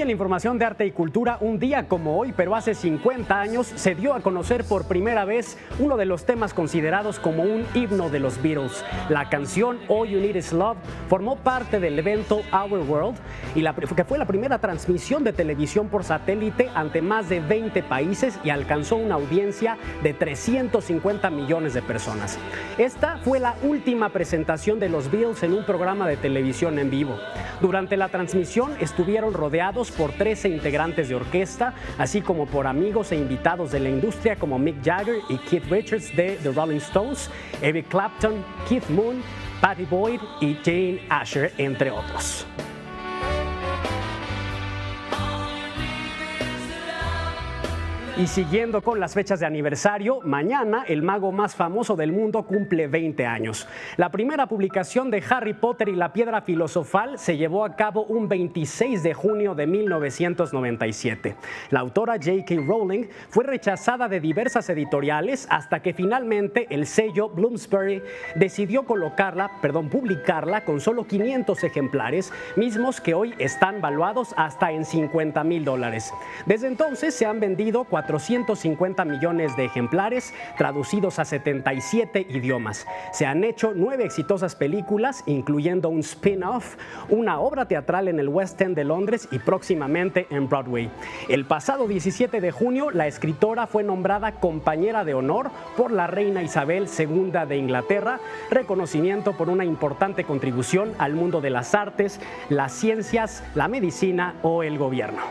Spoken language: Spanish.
en la información de arte y cultura, un día como hoy, pero hace 50 años, se dio a conocer por primera vez uno de los temas considerados como un himno de los Beatles. La canción All You Need Is Love formó parte del evento Our World, que fue la primera transmisión de televisión por satélite ante más de 20 países y alcanzó una audiencia de 350 millones de personas. Esta fue la última presentación de los Beatles en un programa de televisión en vivo. Durante la transmisión estuvieron rodeados por 13 integrantes de orquesta, así como por amigos e invitados de la industria como Mick Jagger y Keith Richards de The Rolling Stones, Eric Clapton, Keith Moon, Pattie Boyd y Jane Asher, entre otros. Y siguiendo con las fechas de aniversario, mañana el mago más famoso del mundo cumple 20 años. La primera publicación de Harry Potter y la Piedra Filosofal se llevó a cabo un 26 de junio de 1997. La autora J.K. Rowling fue rechazada de diversas editoriales hasta que finalmente el sello Bloomsbury decidió publicarla con solo 500 ejemplares, mismos que hoy están valuados hasta en $50,000. Desde entonces se han vendido 450 millones de ejemplares traducidos a 77 idiomas. Se han hecho 9 exitosas películas, incluyendo un spin-off, una obra teatral en el West End de Londres y próximamente en Broadway. El pasado 17 de junio, la escritora fue nombrada compañera de honor por la reina Isabel II de Inglaterra, reconocimiento por una importante contribución al mundo de las artes, las ciencias, la medicina o el gobierno.